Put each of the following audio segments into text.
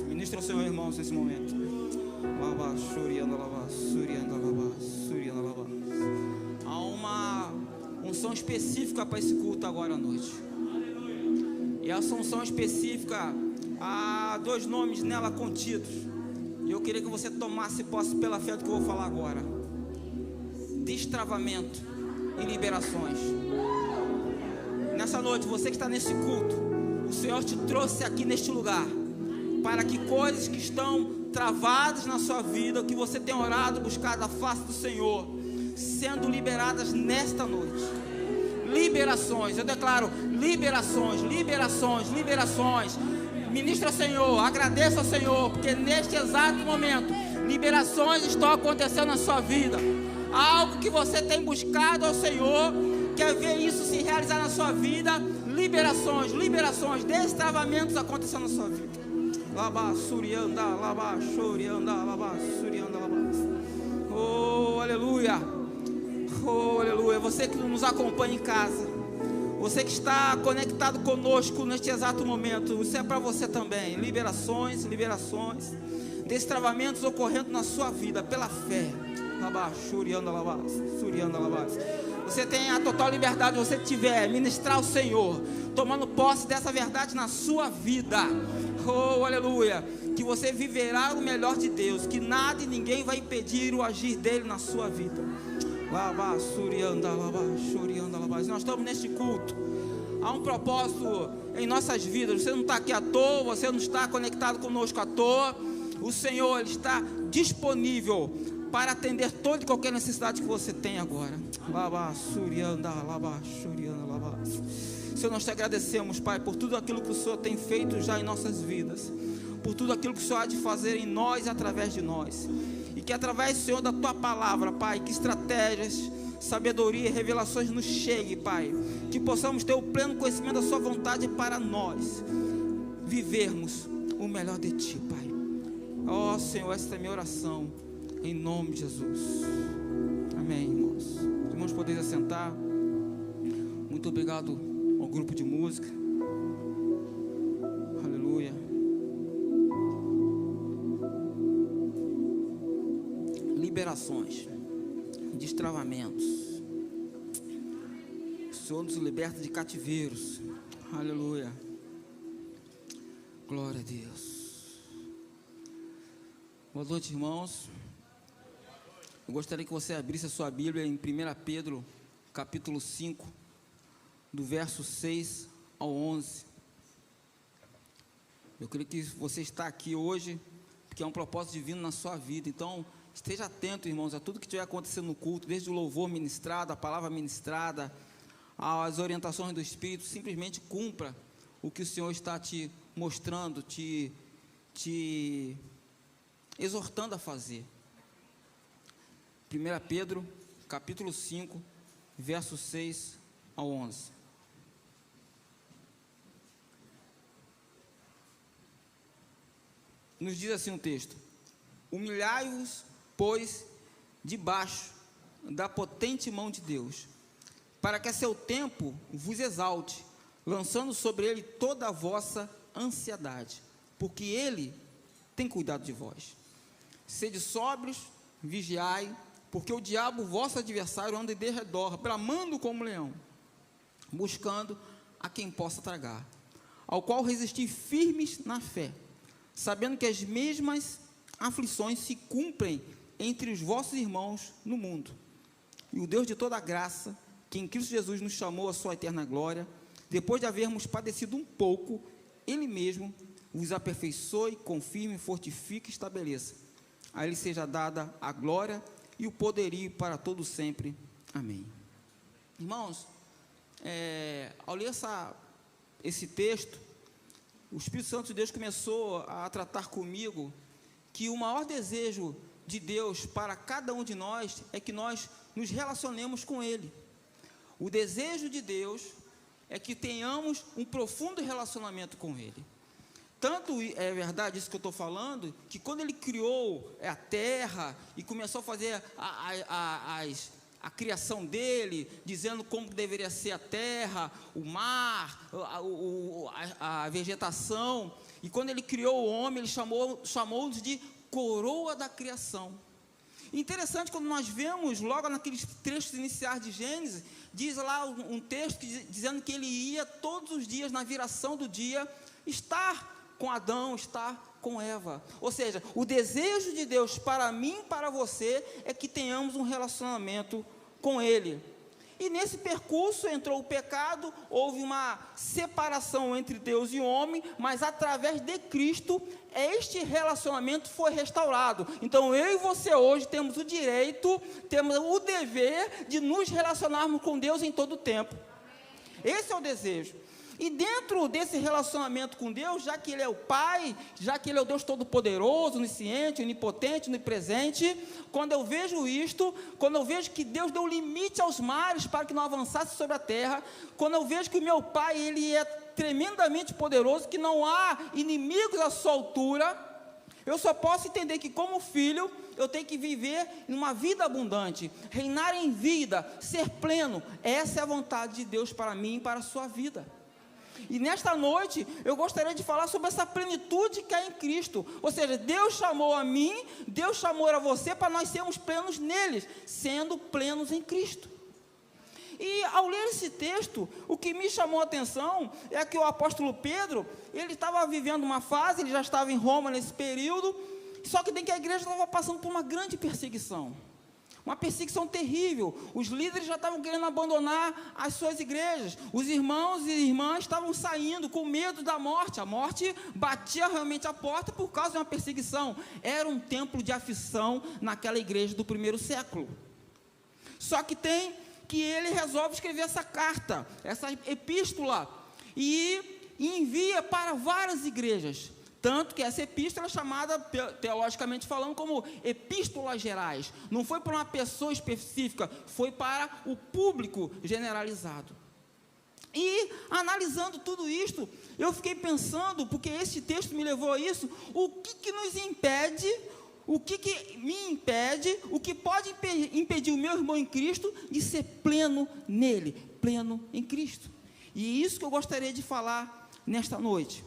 Ministra ao Senhor, irmãos, nesse momento. Há uma unção específica para esse culto agora à noite. E essa unção específica, há 2 nomes nela contidos. E eu queria que você tomasse posse pela fé do que eu vou falar agora. Destravamento e liberações. Nessa noite, você que está nesse culto, o Senhor te trouxe aqui neste lugar para que coisas que estão travadas na sua vida, que você tem orado, buscado a face do Senhor, sendo liberadas nesta noite. Liberações, eu declaro liberações, liberações, liberações. Ministra ao Senhor, agradeça ao Senhor, porque neste exato momento, liberações estão acontecendo na sua vida. Algo que você tem buscado ao Senhor, quer ver isso se realizar na sua vida. Liberações, liberações, destravamentos acontecendo na sua vida. Oh, aleluia. Oh, aleluia. Você que nos acompanha em casa, você que está conectado conosco neste exato momento, isso é para você também. Liberações, liberações, destravamentos ocorrendo na sua vida pela fé. Você tem a total liberdade, você tiver, ministrar ao Senhor, tomando posse dessa verdade na sua vida. Oh, aleluia. Que você viverá o melhor de Deus, que nada e ninguém vai impedir o agir dele na sua vida. Nós estamos neste culto. Há um propósito em nossas vidas. Você não está aqui à toa, você não está conectado conosco à toa. O Senhor, Ele está disponível para atender toda e qualquer necessidade que você tem agora. Senhor, nós te agradecemos, Pai, por tudo aquilo que o Senhor tem feito já em nossas vidas, por tudo aquilo que o Senhor há de fazer em nós e através de nós. E que através, Senhor, da Tua palavra, Pai, que estratégias, sabedoria e revelações nos chegue, Pai. Que possamos ter o pleno conhecimento da Sua vontade para nós vivermos o melhor de Ti, Pai. Ó Senhor, esta é a minha oração, em nome de Jesus. Amém, irmãos. Os irmãos podem assentar. Muito obrigado ao grupo de música. Aleluia. Liberações, destravamentos. O Senhor nos liberta de cativeiros. Aleluia. Glória a Deus. Boa noite, irmãos. Eu gostaria que você abrisse a sua Bíblia em 1 Pedro, capítulo 5, do verso 6 ao 11. Eu creio que você está aqui hoje porque é um propósito divino na sua vida. Então, esteja atento, irmãos, a tudo que estiver acontecendo no culto, desde o louvor ministrado, a palavra ministrada, as orientações do Espírito. Simplesmente cumpra o que o Senhor está te mostrando, te exortando a fazer. 1 Pedro, capítulo 5, verso 6 ao 11. Nos diz assim o texto: humilhai-vos, pois, debaixo da potente mão de Deus, para que a seu tempo vos exalte, lançando sobre ele toda a vossa ansiedade, porque ele tem cuidado de vós. Sede sóbrios, vigiai, porque o diabo, vosso adversário, anda em derredor, bramando como leão, buscando a quem possa tragar, ao qual resistir firmes na fé, sabendo que as mesmas aflições se cumprem entre os vossos irmãos no mundo. E o Deus de toda graça, que em Cristo Jesus nos chamou à sua eterna glória, depois de havermos padecido um pouco, Ele mesmo vos aperfeiçoe, confirme, fortifique e estabeleça. A Ele seja dada a glória e o poderio para todo sempre. Amém. Irmãos, ao ler esse texto, o Espírito Santo de Deus começou a tratar comigo que o maior desejo de Deus para cada um de nós é que nós nos relacionemos com Ele. O desejo de Deus é que tenhamos um profundo relacionamento com Ele. Tanto é verdade isso que eu estou falando, que quando Ele criou a terra e começou a fazer a criação dele, dizendo como deveria ser a terra, o mar, a vegetação. E quando ele criou o homem, ele chamou-os de coroa da criação. Interessante, quando nós vemos logo naqueles trechos iniciais de Gênesis, diz lá um texto dizendo que ele ia todos os dias, na viração do dia, estar com Adão, estar com Eva. Ou seja, o desejo de Deus para mim e para você é que tenhamos um relacionamento com Ele. E nesse percurso entrou o pecado, houve uma separação entre Deus e o homem, mas através de Cristo, este relacionamento foi restaurado. Então eu e você hoje temos o direito, temos o dever de nos relacionarmos com Deus em todo o tempo. Esse é o desejo. E dentro desse relacionamento com Deus, já que Ele é o Pai, já que Ele é o Deus Todo-Poderoso, onisciente, onipotente, onipresente, quando eu vejo isto, quando eu vejo que Deus deu limite aos mares para que não avançasse sobre a terra, quando eu vejo que o meu Pai, Ele é tremendamente poderoso, que não há inimigos à sua altura, eu só posso entender que como filho, eu tenho que viver uma vida abundante, reinar em vida, ser pleno. Essa é a vontade de Deus para mim e para a sua vida. E nesta noite, eu gostaria de falar sobre essa plenitude que há em Cristo. Ou seja, Deus chamou a mim, Deus chamou a você para nós sermos plenos neles, sendo plenos em Cristo. E ao ler esse texto, o que me chamou a atenção é que o apóstolo Pedro, ele estava vivendo uma fase, ele já estava em Roma nesse período, só que a igreja estava passando por uma grande perseguição. Uma perseguição terrível. Os líderes já estavam querendo abandonar as suas igrejas. Os irmãos e irmãs estavam saindo com medo da morte. A morte batia realmente a porta por causa de uma perseguição. Era um tempo de aflição naquela igreja do primeiro século. Só que ele resolve escrever essa carta, essa epístola, e envia para várias igrejas. Tanto que essa epístola é chamada, teologicamente falando, como epístolas gerais. Não foi para uma pessoa específica, foi para o público generalizado. E, analisando tudo isto, eu fiquei pensando, porque esse texto me levou a isso, o que nos impede, o que me impede, o que pode impedir o meu irmão em Cristo de ser pleno nele, pleno em Cristo. E isso que eu gostaria de falar nesta noite.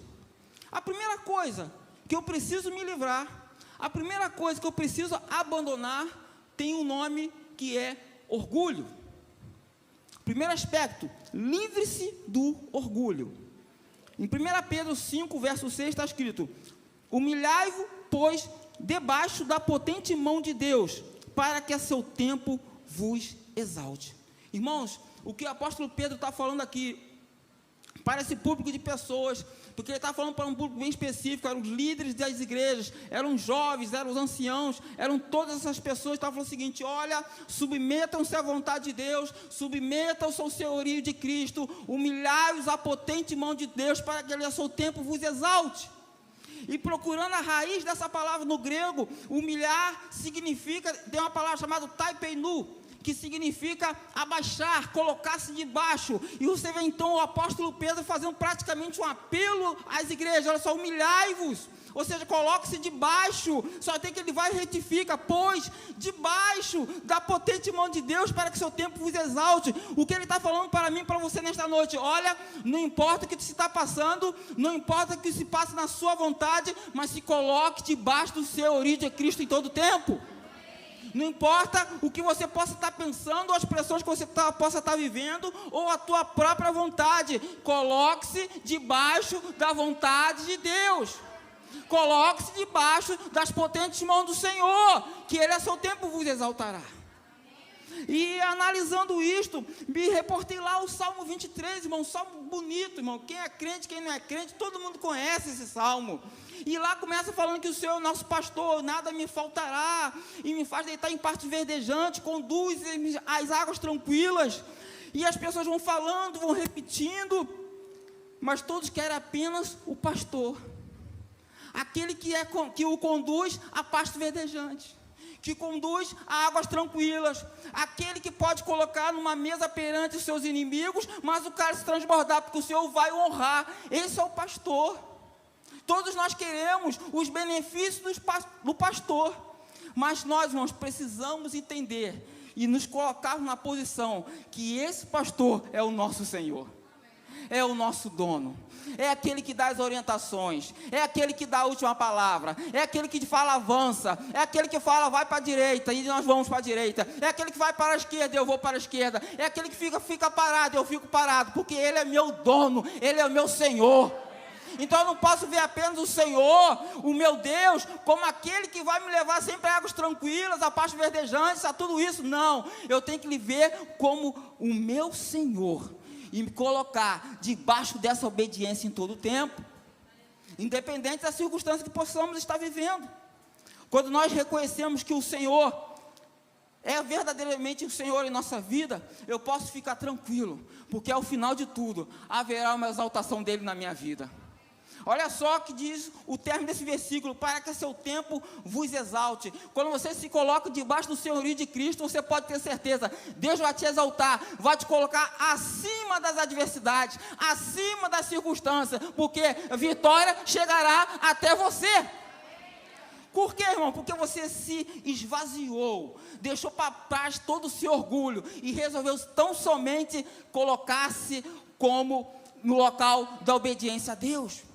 A primeira coisa que eu preciso me livrar, a primeira coisa que eu preciso abandonar, tem um nome que é orgulho. Primeiro aspecto, livre-se do orgulho. Em 1 Pedro 5, verso 6 está escrito: humilhai-vos, pois, debaixo da potente mão de Deus, para que a seu tempo vos exalte. Irmãos, o que o apóstolo Pedro está falando aqui, para esse público de pessoas, porque ele está falando para um público bem específico, eram os líderes das igrejas, eram os jovens, eram os anciãos, eram todas essas pessoas que estavam falando o seguinte: olha, submetam-se à vontade de Deus, submetam-se ao senhorio de Cristo, humilhai-os à potente mão de Deus, para que ele a seu tempo vos exalte. E procurando a raiz dessa palavra no grego, humilhar significa, tem uma palavra chamada taipeinu, que significa abaixar, colocar-se debaixo. E você vê então o apóstolo Pedro fazendo praticamente um apelo às igrejas: olha só, humilhai-vos, ou seja, coloque-se debaixo. Só tem que ele vai e retifica: pois debaixo da potente mão de Deus, para que seu tempo vos exalte. O que ele está falando para mim e para você nesta noite: olha, não importa o que se está passando, não importa o que se passa na sua vontade, mas se coloque debaixo do senhorio de Cristo em todo o tempo. Não importa o que você possa estar pensando, ou as pressões que você possa estar vivendo, ou a tua própria vontade, coloque-se debaixo da vontade de Deus. Coloque-se debaixo das potentes mãos do Senhor, que Ele a seu tempo vos exaltará. E analisando isto, me reportei lá o Salmo 23, irmão, um salmo bonito, irmão. Quem é crente, quem não é crente, todo mundo conhece esse salmo. E lá começa falando que o Senhor é o nosso pastor, nada me faltará, e me faz deitar em partes verdejantes, conduz às águas tranquilas. E as pessoas vão falando, vão repetindo, mas todos querem apenas o pastor, aquele que o conduz a pastos verdejantes, que conduz a águas tranquilas, aquele que pode colocar numa mesa perante os seus inimigos, mas o cara se transbordar, porque o Senhor vai honrar. Esse é o pastor. Todos nós queremos os benefícios do pastor, mas nós, irmãos, precisamos entender e nos colocarmos na posição que esse pastor é o nosso Senhor, é o nosso dono, é aquele que dá as orientações, é aquele que dá a última palavra, é aquele que fala avança, é aquele que fala vai para a direita e nós vamos para a direita, é aquele que vai para a esquerda e eu vou para a esquerda, é aquele que fica parado e eu fico parado, porque Ele é meu dono, Ele é o meu Senhor. Então eu não posso ver apenas o Senhor, o meu Deus, como aquele que vai me levar sempre a águas tranquilas, a pastos verdejantes, a tudo isso. Não, eu tenho que lhe ver como o meu Senhor e me colocar debaixo dessa obediência em todo o tempo, independente da circunstância que possamos estar vivendo. Quando nós reconhecemos que o Senhor é verdadeiramente o Senhor em nossa vida, eu posso ficar tranquilo, porque ao final de tudo, haverá uma exaltação dEle na minha vida. Olha só o que diz o término desse versículo: para que seu tempo vos exalte. Quando você se coloca debaixo do senhorio de Cristo, você pode ter certeza, Deus vai te exaltar, vai te colocar acima das adversidades, acima das circunstâncias, porque a vitória chegará até você. Por quê, irmão? Porque você se esvaziou, deixou para trás todo o seu orgulho e resolveu tão somente colocar-se como no local da obediência a Deus.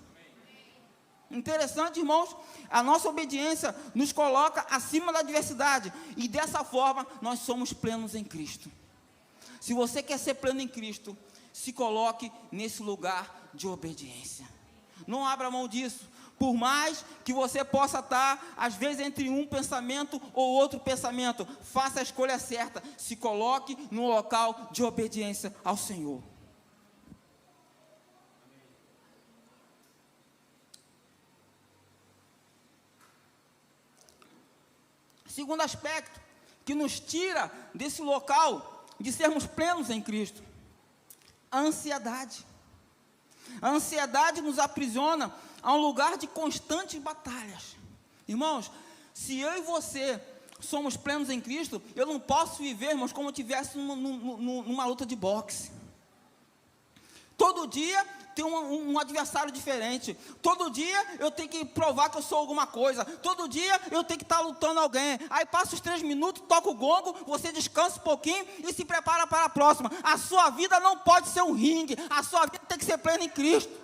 Interessante, irmãos, a nossa obediência nos coloca acima da adversidade e dessa forma nós somos plenos em Cristo. Se você quer ser pleno em Cristo, se coloque nesse lugar de obediência. Não abra mão disso. Por mais que você possa estar, às vezes, entre um pensamento ou outro pensamento, faça a escolha certa. Se coloque no local de obediência ao Senhor. Segundo aspecto que nos tira desse local de sermos plenos em Cristo: a ansiedade. A ansiedade nos aprisiona a um lugar de constantes batalhas. Irmãos, se eu e você somos plenos em Cristo, eu não posso viver, irmãos, como eu estivesse numa luta de boxe. Todo dia tem um adversário diferente. Todo dia eu tenho que provar que eu sou alguma coisa. Todo dia eu tenho que estar lutando alguém. Aí passa os 3 minutos, toca o gongo, você descansa um pouquinho e se prepara para a próxima. A sua vida não pode ser um ringue. A sua vida tem que ser plena em Cristo.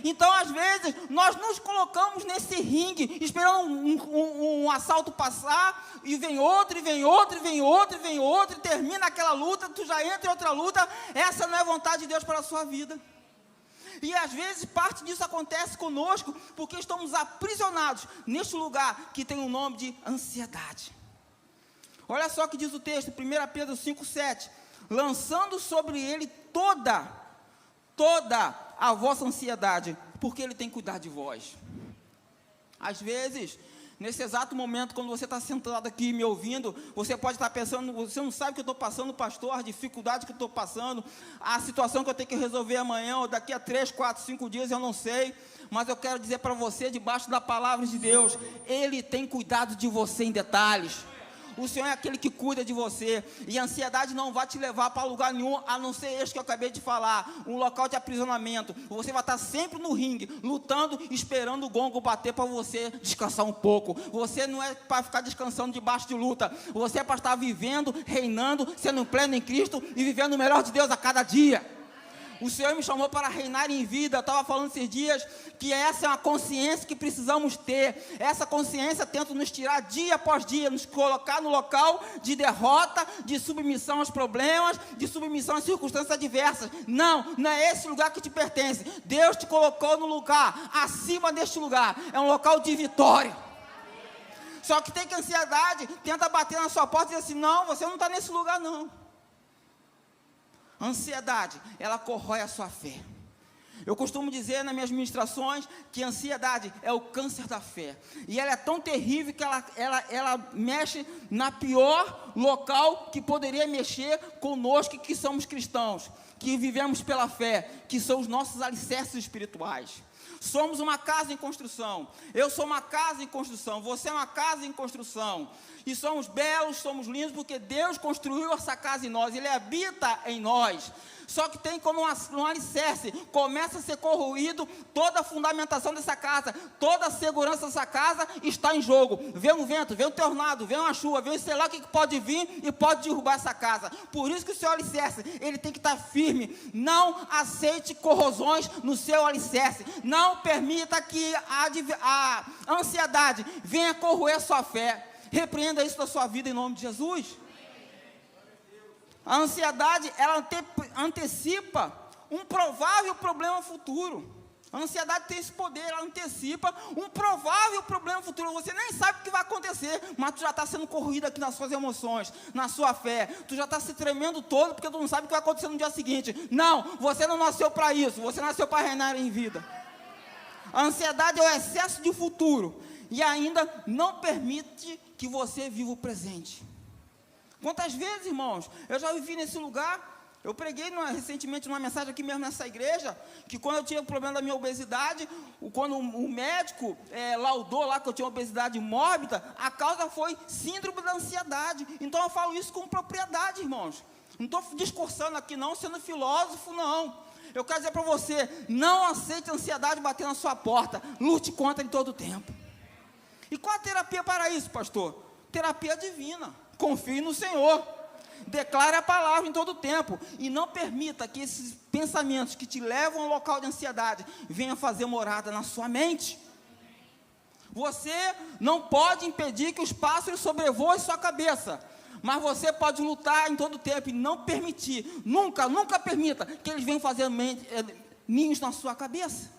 Então, às vezes, nós nos colocamos nesse ringue, esperando um assalto passar, e vem outro, e vem outro, e vem outro, e vem outro, e termina aquela luta, tu já entra em outra luta. Essa não é a vontade de Deus para a sua vida. E às vezes parte disso acontece conosco, porque estamos aprisionados neste lugar que tem o nome de ansiedade. Olha só o que diz o texto, 1 Pedro 5,7: lançando sobre ele toda a vossa ansiedade, porque Ele tem cuidado de vós. Às vezes, nesse exato momento, quando você está sentado aqui me ouvindo, você pode estar pensando, você não sabe o que eu estou passando, pastor, a dificuldade que eu estou passando, a situação que eu tenho que resolver amanhã, ou daqui a 3, 4, 5 dias, eu não sei, mas eu quero dizer para você, debaixo da palavra de Deus, Ele tem cuidado de você em detalhes. O Senhor é aquele que cuida de você, e a ansiedade não vai te levar para lugar nenhum, a não ser este que eu acabei de falar, um local de aprisionamento. Você vai estar sempre no ringue, lutando, esperando o gongo bater para você descansar um pouco. Você não é para ficar descansando debaixo de luta, você é para estar vivendo, reinando, sendo pleno em Cristo e vivendo o melhor de Deus a cada dia. O Senhor me chamou para reinar em vida. Eu estava falando esses dias que essa é uma consciência que precisamos ter. Essa consciência tenta nos tirar dia após dia, nos colocar no local de derrota, de submissão aos problemas, de submissão às circunstâncias adversas. Não é esse lugar que te pertence. Deus te colocou no lugar, acima deste lugar. É um local de vitória. Só que tem que a ansiedade tenta bater na sua porta e dizer assim: não, você não está nesse lugar não. A ansiedade, ela corrói a sua fé. Eu costumo dizer nas minhas ministrações que a ansiedade é o câncer da fé. E ela é tão terrível que ela mexe na pior local que poderia mexer conosco que somos cristãos, que vivemos pela fé, que são os nossos alicerces espirituais. Somos uma casa em construção. Eu sou uma casa em construção. Você é uma casa em construção. E somos belos, somos lindos, porque Deus construiu essa casa em nós. Ele habita em nós. Só que tem como um alicerce. Começa a ser corroído toda a fundamentação dessa casa. Toda a segurança dessa casa está em jogo. Vem um vento, vem um tornado, vem uma chuva, vem sei lá o que pode vir e pode derrubar essa casa. Por isso que o seu alicerce, ele tem que estar firme. Não aceite corrosões no seu alicerce. Não permita que a ansiedade venha corroer sua fé. Repreenda isso da sua vida em nome de Jesus. A ansiedade, ela antecipa um provável problema futuro. A ansiedade tem esse poder, ela antecipa um provável problema futuro. Você nem sabe o que vai acontecer, mas tu já está sendo corroído aqui nas suas emoções, na sua fé. Tu já está se tremendo todo, porque tu não sabe o que vai acontecer no dia seguinte. Não, você não nasceu para isso, você nasceu para reinar em vida. A ansiedade é o excesso de futuro, e ainda não permite que você viva o presente. Quantas vezes, irmãos, eu já vivi nesse lugar. Eu preguei recentemente numa mensagem aqui mesmo nessa igreja, que quando eu tinha o problema da minha obesidade, quando o médico laudou lá que eu tinha obesidade mórbida, a causa foi síndrome da ansiedade. Então eu falo isso com propriedade, irmãos. Não estou discursando aqui não, sendo filósofo não. Eu quero dizer para você, não aceite a ansiedade bater na sua porta, lute contra em todo o tempo. E qual a terapia para isso, pastor? Terapia divina. Confie no Senhor. Declare a palavra em todo o tempo. E não permita que esses pensamentos que te levam ao local de ansiedade venham fazer morada na sua mente. Você não pode impedir que os pássaros sobrevoem sua cabeça. Mas você pode lutar em todo o tempo e não permitir. Nunca permita que eles venham fazer ninhos na sua cabeça.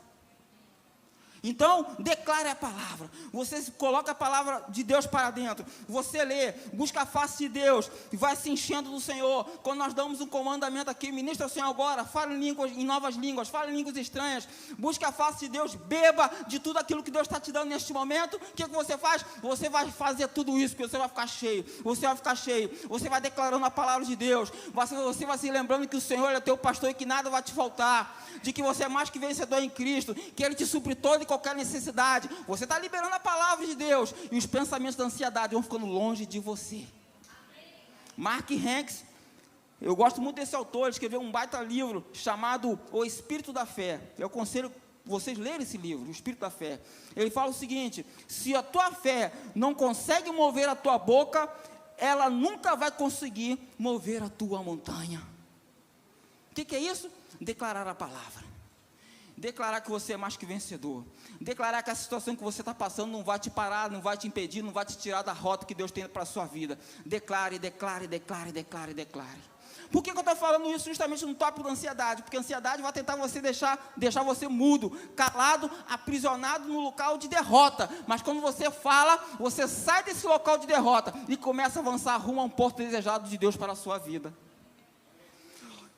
Então, declare a palavra. Você coloca a palavra de Deus para dentro. Você lê, busca a face de Deus e vai se enchendo do Senhor. Quando nós damos um comandamento aqui, ministra o Senhor agora, fala em novas línguas, fala em línguas estranhas. Busca a face de Deus, beba de tudo aquilo que Deus está te dando neste momento. O que você faz? Você vai fazer tudo isso, porque você vai ficar cheio. Você vai ficar cheio. Você vai declarando a palavra de Deus. Você vai se lembrando que o Senhor é teu pastor e que nada vai te faltar. De que você é mais que vencedor em Cristo. Que Ele te supre toda e qualquer necessidade. Você está liberando a palavra de Deus. E os pensamentos da ansiedade vão ficando longe de você. Mark Hanks, eu gosto muito desse autor. Ele escreveu um baita livro chamado O Espírito da Fé. Eu aconselho vocês lerem esse livro, O Espírito da Fé. Ele fala o seguinte: se a tua fé não consegue mover a tua boca, ela nunca vai conseguir mover a tua montanha. O que é isso? Declarar a palavra. Declarar que você é mais que vencedor. Declarar que a situação que você está passando não vai te parar, não vai te impedir, não vai te tirar da rota que Deus tem para a sua vida. Declare, declare, declare, declare, declare. Por que eu estou falando isso justamente no tópico da ansiedade? Porque a ansiedade vai tentar você deixar você mudo, calado, aprisionado no local de derrota. Mas quando você fala, você sai desse local de derrota e começa a avançar rumo a um porto desejado de Deus para a sua vida.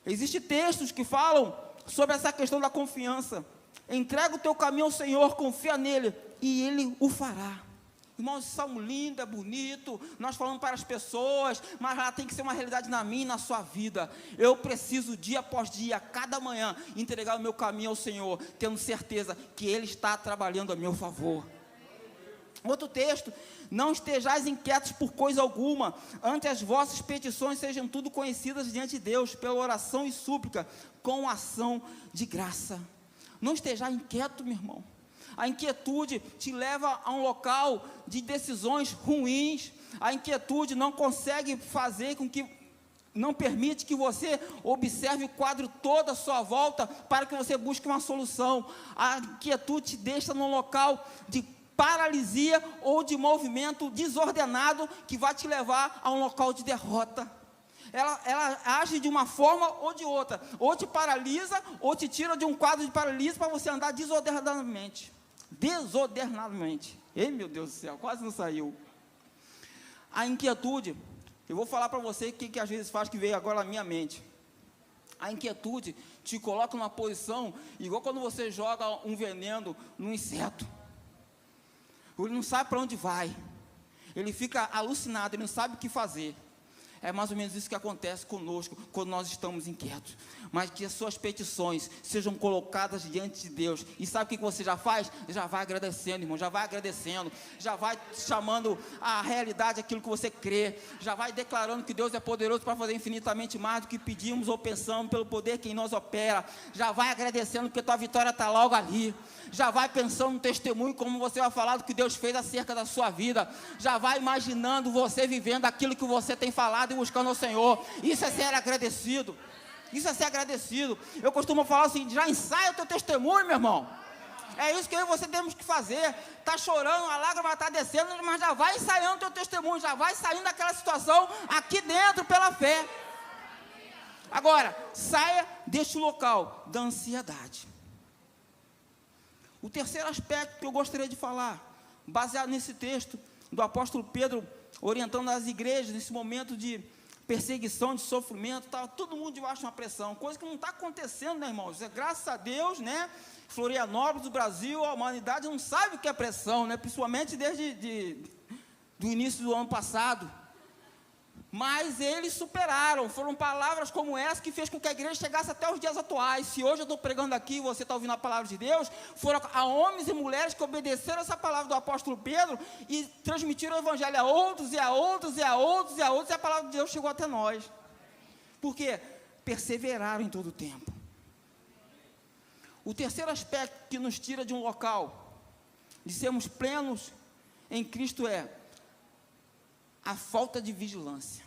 Existem textos que falam sobre essa questão da confiança. Entrega o teu caminho ao Senhor, confia nele e Ele o fará. Irmãos, esse salmo lindo, é bonito, nós falamos para as pessoas, mas ela tem que ser uma realidade na minha e na sua vida. Eu preciso, dia após dia, cada manhã, entregar o meu caminho ao Senhor, tendo certeza que Ele está trabalhando a meu favor. Outro texto: não estejais inquietos por coisa alguma, antes as vossas petições sejam tudo conhecidas diante de Deus, pela oração e súplica, com ação de graça. Não esteja inquieto, meu irmão. A inquietude te leva a um local de decisões ruins. A inquietude não consegue fazer com que, não permite que você observe o quadro todo à sua volta, para que você busque uma solução. A inquietude te deixa num local de paralisia ou de movimento desordenado, que vai te levar a um local de derrota. Ela age de uma forma ou de outra, ou te paralisa, ou te tira de um quadro de paralisia para você andar desordenadamente. Ei, meu Deus do céu, quase não saiu. A inquietude, eu vou falar para você o que às vezes faz, que veio agora na minha mente. A inquietude te coloca numa posição igual quando você joga um veneno num inseto. Ele não sabe para onde vai. Ele fica alucinado, ele não sabe o que fazer. É mais ou menos isso que acontece conosco quando nós estamos inquietos. Mas que as suas petições sejam colocadas diante de Deus. E sabe o que você já faz? Já vai agradecendo, irmão, já vai agradecendo, já vai chamando a realidade aquilo que você crê, já vai declarando que Deus é poderoso para fazer infinitamente mais do que pedimos ou pensamos, pelo poder que em nós opera. Já vai agradecendo porque tua vitória está logo ali. Já vai pensando no testemunho, como você vai falar do que Deus fez acerca da sua vida. Já vai imaginando você vivendo aquilo que você tem falado e buscando ao Senhor. Isso é ser agradecido. Isso é ser agradecido. Eu costumo falar assim, já ensaia o teu testemunho, meu irmão. É isso que eu e você temos que fazer. Está chorando, a lágrima está descendo, mas já vai ensaiando o teu testemunho, já vai saindo daquela situação aqui dentro pela fé. Agora, saia deste local da ansiedade. O terceiro aspecto que eu gostaria de falar, baseado nesse texto do apóstolo Pedro, orientando as igrejas nesse momento de perseguição, de sofrimento, estava todo mundo debaixo de uma pressão, coisa que não está acontecendo, né, irmãos? Graças a Deus, né, Florianópolis, do Brasil, a humanidade não sabe o que é pressão, né, principalmente desde do início do ano passado. Mas eles superaram, foram palavras como essa que fez com que a igreja chegasse até os dias atuais. Se hoje eu estou pregando aqui e você está ouvindo a palavra de Deus, foram a homens e mulheres que obedeceram essa palavra do apóstolo Pedro e transmitiram o evangelho a outros, e a outros, e a outros, e a outros, e a palavra de Deus chegou até nós. Por quê? Perseveraram em todo o tempo. O terceiro aspecto que nos tira de um local, de sermos plenos em Cristo, é a falta de vigilância.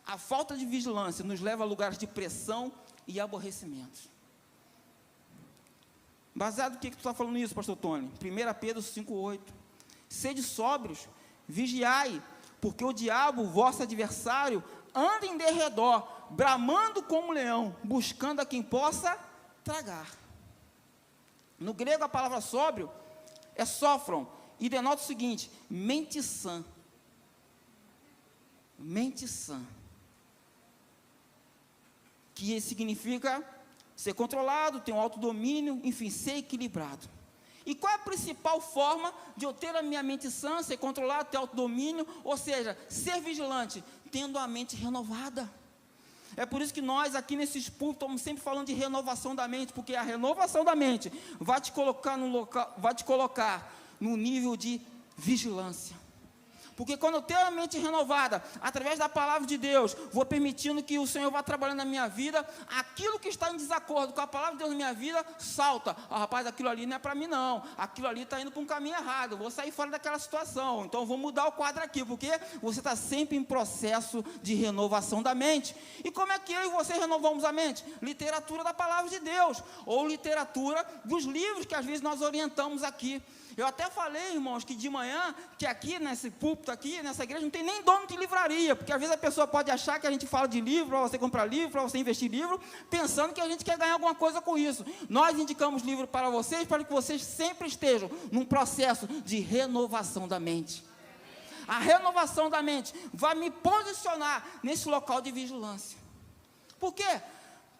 A falta de vigilância nos leva a lugares de pressão e aborrecimento. Baseado no que tu está falando isso, pastor Tony? 1 Pedro 5,8. Sede sóbrios, vigiai, porque o diabo, vosso adversário, anda em derredor, bramando como leão, buscando a quem possa tragar. No grego a palavra sóbrio é sófron, e denota o seguinte: mente sã. Mente sã. Que significa ser controlado, ter um autodomínio, enfim, ser equilibrado. E qual é a principal forma de eu ter a minha mente sã, ser controlado, ter autodomínio, ou seja, ser vigilante? Tendo a mente renovada. É por isso que nós aqui nesses púlpitos estamos sempre falando de renovação da mente, porque a renovação da mente vai te colocar no local, vai te colocar no nível de vigilância. Porque quando eu tenho a mente renovada, através da palavra de Deus, vou permitindo que o Senhor vá trabalhando na minha vida, aquilo que está em desacordo com a palavra de Deus na minha vida, salta. Rapaz, aquilo ali não é para mim não, aquilo ali está indo para um caminho errado, eu vou sair fora daquela situação, então eu vou mudar o quadro aqui, porque você está sempre em processo de renovação da mente. E como é que eu e você renovamos a mente? Literatura da palavra de Deus, ou literatura dos livros que às vezes nós orientamos aqui. Eu até falei, irmãos, que de manhã, que aqui nesse púlpito aqui, nessa igreja, não tem nem dono de livraria, porque às vezes a pessoa pode achar que a gente fala de livro, para você comprar livro, para você investir livro, pensando que a gente quer ganhar alguma coisa com isso. Nós indicamos livro para vocês, para que vocês sempre estejam num processo de renovação da mente. A renovação da mente vai me posicionar nesse local de vigilância. Por quê?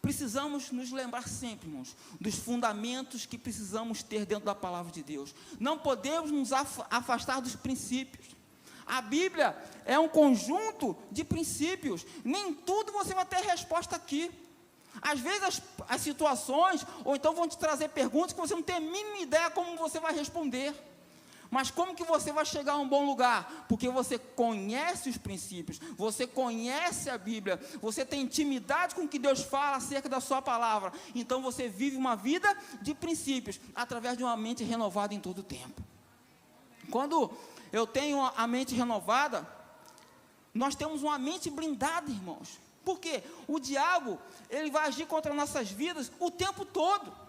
Precisamos nos lembrar sempre, irmãos, dos fundamentos que precisamos ter dentro da palavra de Deus. Não podemos nos afastar dos princípios. A Bíblia é um conjunto de princípios. Nem tudo você vai ter resposta aqui. Às vezes as situações, ou então vão te trazer perguntas que você não tem a mínima ideia como você vai responder. Mas como que você vai chegar a um bom lugar? Porque você conhece os princípios, você conhece a Bíblia, você tem intimidade com o que Deus fala acerca da sua palavra. Então você vive uma vida de princípios, através de uma mente renovada em todo o tempo. Quando eu tenho a mente renovada, nós temos uma mente blindada, irmãos. Por quê? O diabo, ele vai agir contra nossas vidas o tempo todo.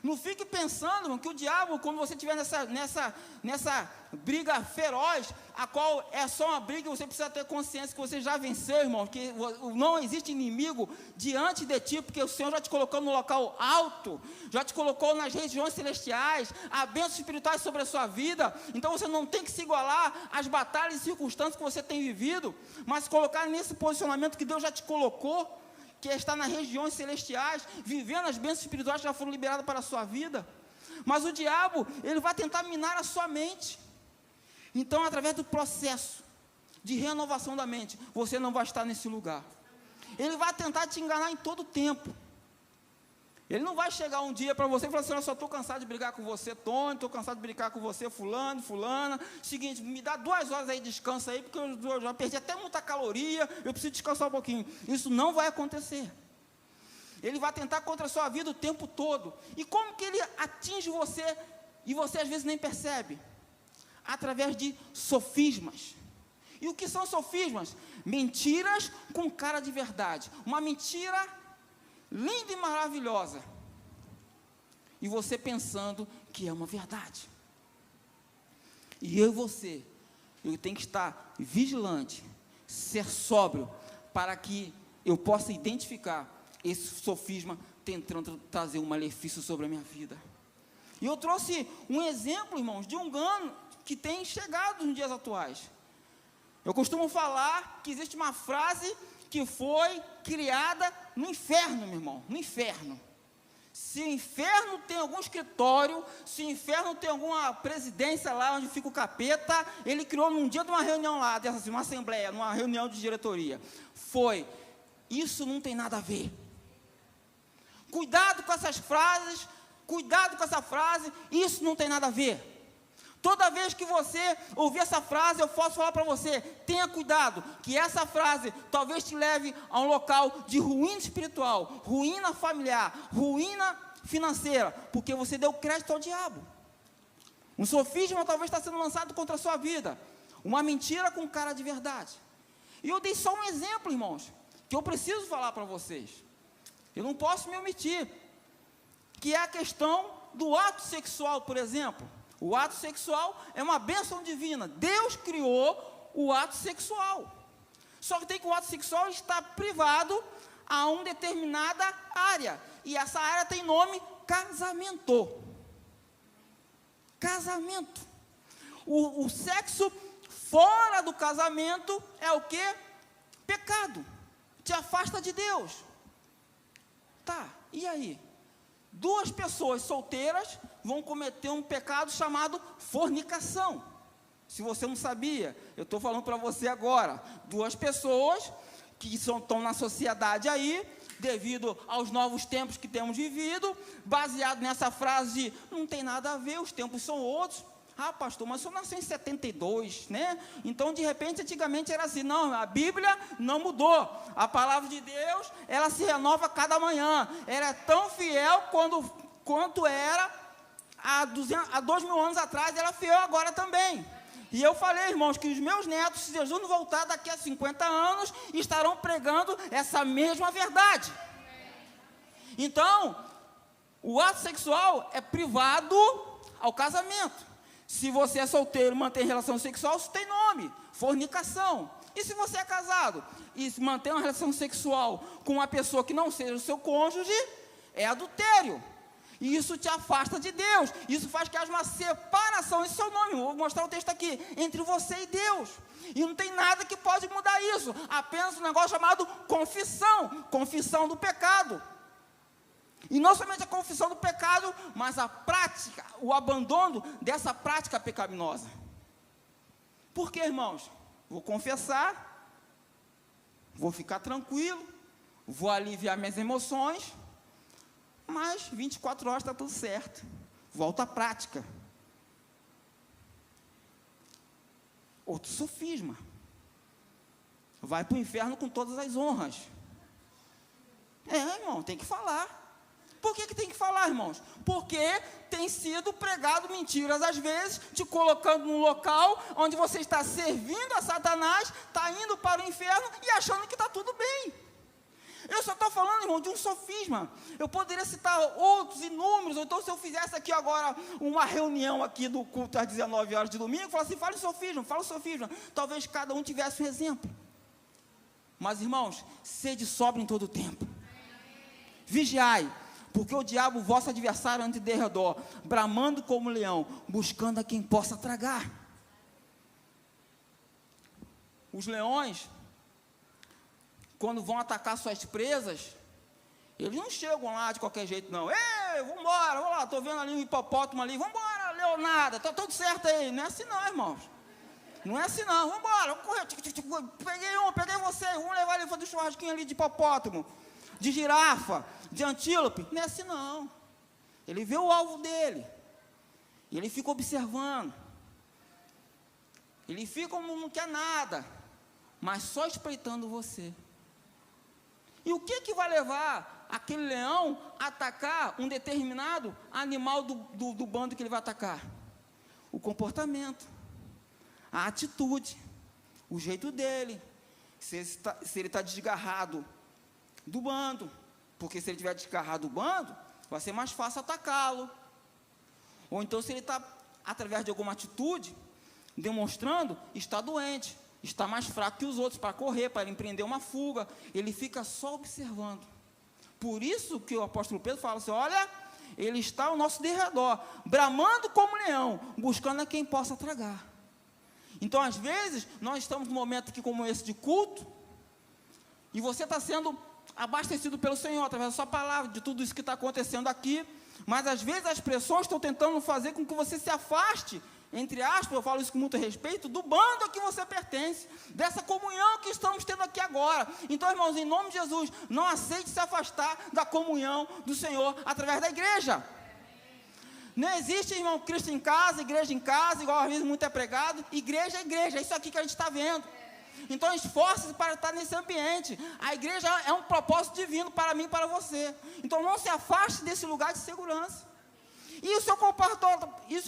Não fique pensando, irmão, que o diabo, quando você estiver nessa briga feroz, a qual é só uma briga, você precisa ter consciência que você já venceu, irmão, que não existe inimigo diante de ti, porque o Senhor já te colocou no local alto, já te colocou nas regiões celestiais, há bênçãos espirituais sobre a sua vida. Então você não tem que se igualar às batalhas e circunstâncias que você tem vivido, mas se colocar nesse posicionamento que Deus já te colocou, que está nas regiões celestiais, vivendo as bênçãos espirituais que já foram liberadas para a sua vida. Mas o diabo, ele vai tentar minar a sua mente. Então, através do processo de renovação da mente, você não vai estar nesse lugar. Ele vai tentar te enganar em todo tempo. Ele não vai chegar um dia para você e falar assim: eu só estou cansado de brigar com você, Tony, estou cansado de brigar com você, fulano, fulana. Seguinte, me dá 2 horas aí de descanso aí, porque eu já perdi até muita caloria, eu preciso descansar um pouquinho. Isso não vai acontecer. Ele vai tentar contra a sua vida o tempo todo. E como que ele atinge você, e você às vezes nem percebe? Através de sofismas. E o que são sofismas? Mentiras com cara de verdade. Uma mentira linda e maravilhosa, e você pensando que é uma verdade. E eu tenho que estar vigilante, ser sóbrio, para que eu possa identificar esse sofisma tentando trazer um malefício sobre a minha vida. E eu trouxe um exemplo, irmãos, de um engano que tem chegado nos dias atuais. Eu costumo falar que existe uma frase que foi criada no inferno, meu irmão, no inferno. Se o inferno tem algum escritório, se o inferno tem alguma presidência lá onde fica o capeta, ele criou num dia de uma reunião lá, assim, uma assembleia, numa reunião de diretoria. Isso não tem nada a ver. Cuidado com essas frases, cuidado com essa frase, isso não tem nada a ver. Toda vez que você ouvir essa frase, eu posso falar para você: tenha cuidado, que essa frase talvez te leve a um local de ruína espiritual, ruína familiar, ruína financeira, porque você deu crédito ao diabo. Um sofisma talvez está sendo lançado contra a sua vida, uma mentira com cara de verdade. E eu dei só um exemplo, irmãos, que eu preciso falar para vocês. Eu não posso me omitir, que é a questão do ato sexual, por exemplo. O ato sexual é uma bênção divina. Deus criou o ato sexual. Só que o ato sexual está privado a uma determinada área. E essa área tem nome: casamento. Casamento. O sexo fora do casamento é o quê? Pecado. Te afasta de Deus. Tá, e aí? 2 pessoas solteiras vão cometer um pecado chamado fornicação. Se você não sabia, eu estou falando para você agora. 2 pessoas que estão na sociedade aí, devido aos novos tempos que temos vivido, baseado nessa frase de não tem nada a ver, os tempos são outros. Ah, pastor, mas o senhor nasceu em 72, né? Então, de repente, antigamente era assim. Não, a Bíblia não mudou. A palavra de Deus, ela se renova cada manhã. Ela é tão fiel quanto era há 2.000 anos atrás, ela é fiel agora também. E eu falei, irmãos, que os meus netos, se Jesus não voltar daqui a 50 anos, estarão pregando essa mesma verdade. Então, o ato sexual é privado ao casamento. Se você é solteiro e mantém relação sexual, isso tem nome: fornicação. E se você é casado e mantém uma relação sexual com uma pessoa que não seja o seu cônjuge, é adultério. E isso te afasta de Deus. Isso faz que haja uma separação. Esse é o nome, vou mostrar o texto aqui, entre você e Deus. E não tem nada que pode mudar isso. Apenas um negócio chamado confissão. Confissão do pecado. E não somente a confissão do pecado, mas a prática, o abandono dessa prática pecaminosa. Por quê, irmãos? Vou confessar, vou ficar tranquilo, vou aliviar minhas emoções, mas 24 horas está tudo certo. Volto à prática. Outro sofisma. Vai para o inferno com todas as honras. Irmão, tem que falar. Por que tem que falar, irmãos? Porque tem sido pregado mentiras, às vezes, te colocando num local onde você está servindo a Satanás, está indo para o inferno e achando que está tudo bem. Eu só estou falando, irmão, de um sofisma. Eu poderia citar outros inúmeros, ou então se eu fizesse aqui agora uma reunião aqui do culto às 19 horas de domingo, fala assim: fala o sofisma, talvez cada um tivesse um exemplo. Mas, irmãos, sede sóbrio em todo o tempo. Vigiai, porque o diabo, vosso adversário, anda de derredor, bramando como leão, buscando a quem possa tragar. Os leões, quando vão atacar suas presas, eles não chegam lá de qualquer jeito, não. Ei, vamos lá, estou vendo ali um hipopótamo ali, vamos embora, leonada, está tudo certo aí. Não é assim não, irmãos. Não é assim não, vamos embora, vamos correr. Peguei você, vamos levar ele para fazer um churrasquinho ali de hipopótamo, de girafa, de antílope. Não é assim não. Ele vê o alvo dele, e ele fica observando. Ele fica como não quer nada, mas só espreitando você. E o que vai levar aquele leão a atacar um determinado animal do bando que ele vai atacar? O comportamento, a atitude, o jeito dele. Se ele está desgarrado do bando, porque se ele estiver desgarrado do bando, vai ser mais fácil atacá-lo. Ou então se ele está, através de alguma atitude, demonstrando, está doente, está mais fraco que os outros para correr, para empreender uma fuga, ele fica só observando. Por isso que o apóstolo Pedro fala assim, olha, ele está ao nosso derredor, bramando como leão, buscando a quem possa tragar. Então, às vezes, nós estamos num momento aqui como esse de culto, e você está sendo abastecido pelo Senhor, através da sua palavra, de tudo isso que está acontecendo aqui, mas às vezes as pressões estão tentando fazer com que você se afaste, entre aspas, eu falo isso com muito respeito, do bando a que você pertence, dessa comunhão que estamos tendo aqui agora. Então, irmãos, em nome de Jesus, não aceite se afastar da comunhão do Senhor através da igreja. Não existe, irmão, Cristo em casa, igual às vezes muito é pregado, igreja é igreja, é isso aqui que a gente está vendo. Então, esforce-se para estar nesse ambiente. A igreja é um propósito divino para mim e para você. Então, não se afaste desse lugar de segurança. E o seu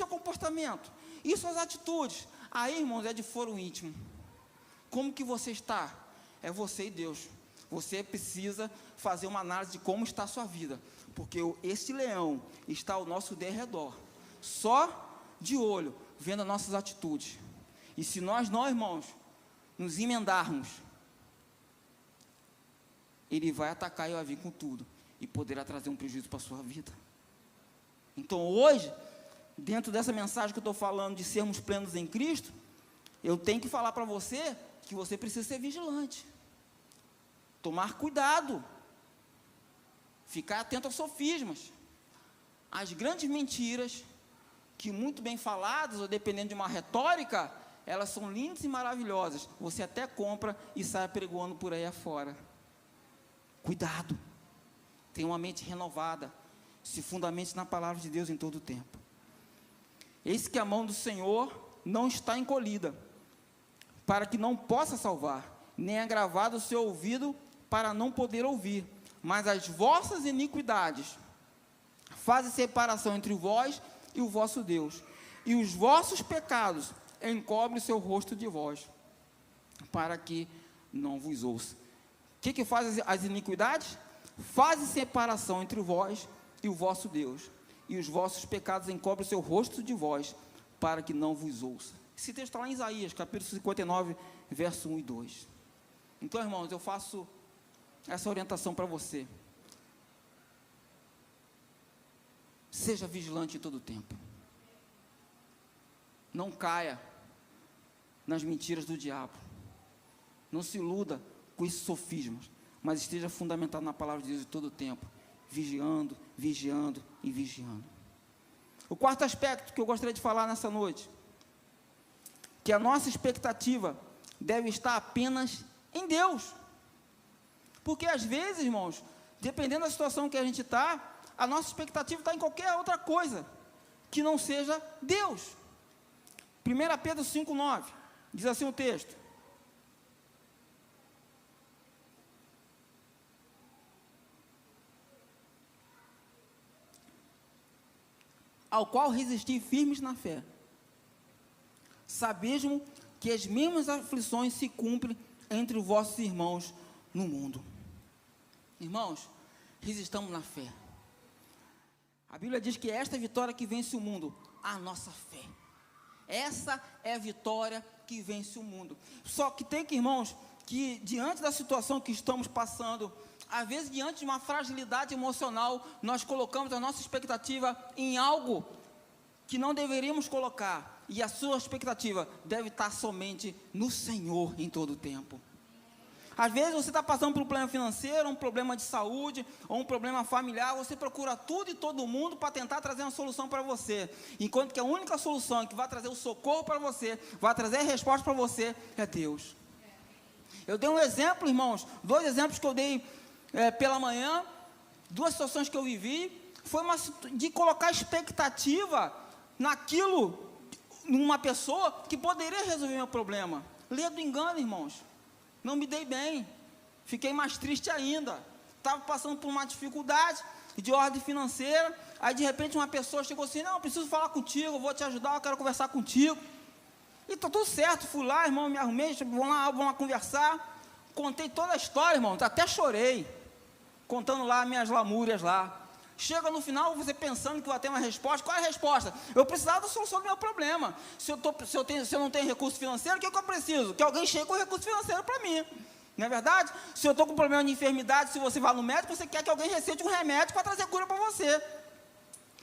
comportamento? E suas atitudes? Aí, irmãos, é de foro íntimo. Como que você está? É você e Deus. Você precisa fazer uma análise de como está a sua vida. Porque esse leão está ao nosso derredor. Só de olho, vendo as nossas atitudes. E se nós, irmãos, nos emendarmos, ele vai atacar e vai vir com tudo. E poderá trazer um prejuízo para a sua vida. Então, hoje, dentro dessa mensagem que eu estou falando de sermos plenos em Cristo, eu tenho que falar para você que você precisa ser vigilante, tomar cuidado, ficar atento aos sofismas, as grandes mentiras, que muito bem faladas, ou dependendo de uma retórica, elas são lindas e maravilhosas, você até compra e sai apregoando por aí afora. Cuidado, tenha uma mente renovada, se fundamente na palavra de Deus em todo o tempo. Eis que a mão do Senhor não está encolhida, para que não possa salvar, nem agravado o seu ouvido, para não poder ouvir. Mas as vossas iniquidades fazem separação entre vós e o vosso Deus, e os vossos pecados encobrem o seu rosto de vós, para que não vos ouça. O que faz as iniquidades? Fazem separação entre vós e o vosso Deus, e os vossos pecados encobrem o seu rosto de vós, para que não vos ouça. Esse texto está lá em Isaías, capítulo 59, verso 1 e 2. Então, irmãos, eu faço essa orientação para você. Seja vigilante em todo o tempo. Não caia nas mentiras do diabo. Não se iluda com esses sofismas, mas esteja fundamentado na palavra de Deus em todo o tempo, vigiando, vigiando e vigiando. O quarto aspecto que eu gostaria de falar nessa noite, que a nossa expectativa deve estar apenas em Deus. Porque às vezes, irmãos, dependendo da situação que a gente está, a nossa expectativa está em qualquer outra coisa, que não seja Deus. 1 Pedro 5,9, diz assim o texto: ao qual resisti firmes na fé, sabesmo que as mesmas aflições se cumprem entre os vossos irmãos no mundo. Irmãos, resistamos na fé. A Bíblia diz que é esta vitória que vence o mundo, a nossa fé. Essa é a vitória que vence o mundo. Só que tem que, irmãos, que diante da situação que estamos passando, às vezes diante de uma fragilidade emocional, nós colocamos a nossa expectativa em algo que não deveríamos colocar, e a sua expectativa deve estar somente no Senhor em todo o tempo. Às vezes você está passando por um problema financeiro, um problema de saúde, ou um problema familiar, você procura tudo e todo mundo para tentar trazer uma solução para você. Enquanto que a única solução que vai trazer o socorro para você, vai trazer a resposta para você, é Deus. Eu dei um exemplo, irmãos, 2 exemplos que eu dei pela manhã, 2 situações que eu vivi, foi de colocar expectativa naquilo, numa pessoa que poderia resolver meu problema. Lê do engano, irmãos. Não me dei bem, fiquei mais triste ainda, estava passando por uma dificuldade de ordem financeira, aí de repente uma pessoa chegou assim, não, eu preciso falar contigo, eu vou te ajudar, eu quero conversar contigo, e está tudo certo, fui lá, irmão, me arrumei, vamos lá conversar, contei toda a história, irmão, até chorei, contando lá minhas lamúrias lá, chega no final, você pensando que vai ter uma resposta, qual é a resposta? Eu precisava da solução do meu problema, se eu não tenho recurso financeiro, o que eu preciso? Que alguém chegue com recurso financeiro para mim, não é verdade? Se eu estou com problema de enfermidade, se você vai no médico, você quer que alguém receite um remédio para trazer cura para você,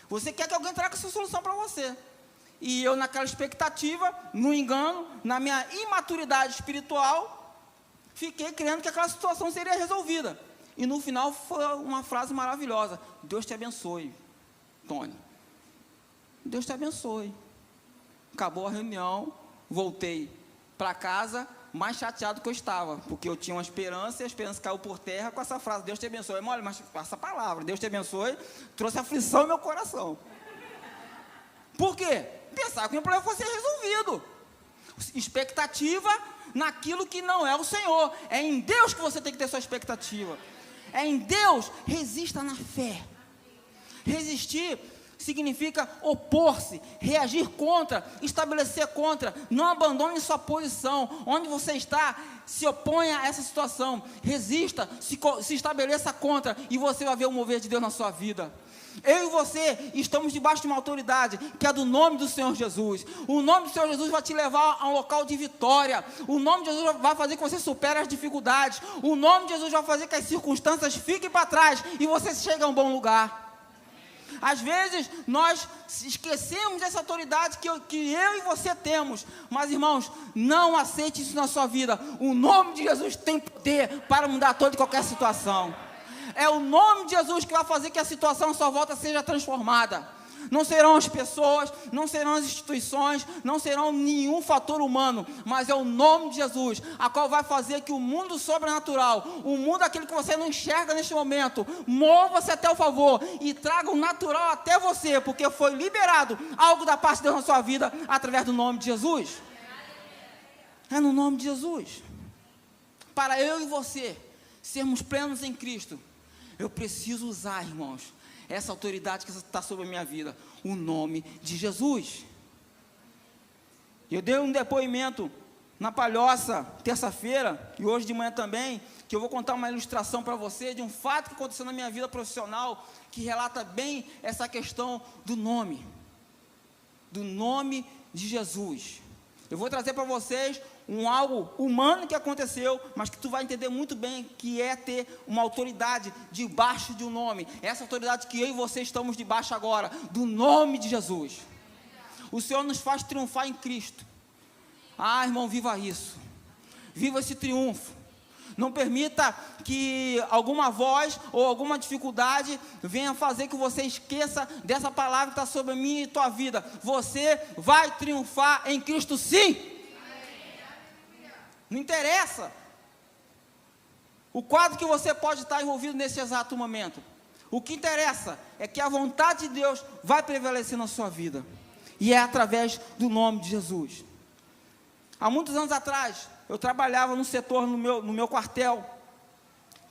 você quer que alguém traga essa solução para você, e eu naquela expectativa, no engano, na minha imaturidade espiritual, fiquei crendo que aquela situação seria resolvida. E no final foi uma frase maravilhosa, Deus te abençoe, Tony, Deus te abençoe. Acabou a reunião, voltei para casa, mais chateado que eu estava, porque eu tinha uma esperança, e a esperança caiu por terra com essa frase, Deus te abençoe. Olha, mas essa palavra, Deus te abençoe, trouxe aflição no meu coração. Por quê? Pensava que o meu problema fosse resolvido. Expectativa naquilo que não é o Senhor, é em Deus que você tem que ter sua expectativa. É em Deus, resista na fé. Resistir significa opor-se, reagir contra, estabelecer contra. Não abandone sua posição. Onde você está, se oponha a essa situação. Resista, se estabeleça contra, e você vai ver o mover de Deus na sua vida. Eu e você estamos debaixo de uma autoridade, que é do nome do Senhor Jesus. O nome do Senhor Jesus vai te levar a um local de vitória. O nome de Jesus vai fazer que você supere as dificuldades. O nome de Jesus vai fazer que as circunstâncias fiquem para trás e você chegue a um bom lugar. Às vezes nós esquecemos dessa autoridade que eu e você temos. Mas, irmãos, não aceite isso na sua vida. O nome de Jesus tem poder para mudar toda e qualquer situação. É o nome de Jesus que vai fazer que a situação à sua volta seja transformada. Não serão as pessoas, não serão as instituições, não serão nenhum fator humano, mas é o nome de Jesus, a qual vai fazer que o mundo sobrenatural, o mundo aquele que você não enxerga neste momento, mova-se até o favor e traga o natural até você, porque foi liberado algo da parte de Deus na sua vida, através do nome de Jesus. É no nome de Jesus. Para eu e você sermos plenos em Cristo, eu preciso usar, irmãos, essa autoridade que está sobre a minha vida, o nome de Jesus. Eu dei um depoimento na Palhoça, terça-feira, e hoje de manhã também, que eu vou contar uma ilustração para você, de um fato que aconteceu na minha vida profissional, que relata bem essa questão do nome de Jesus. Eu vou trazer para vocês algo humano que aconteceu, mas que tu vai entender muito bem que é ter uma autoridade debaixo de um nome. Essa autoridade que eu e você estamos debaixo agora, do nome de Jesus. O Senhor nos faz triunfar em Cristo. Ah, irmão, viva isso. Viva esse triunfo. Não permita que alguma voz ou alguma dificuldade venha fazer que você esqueça dessa palavra que está sobre a minha e tua vida. Você vai triunfar em Cristo, sim. Não interessa o quadro que você pode estar envolvido nesse exato momento. O que interessa é que a vontade de Deus vai prevalecer na sua vida. E é através do nome de Jesus. Há muitos anos atrás, eu trabalhava num setor no meu quartel,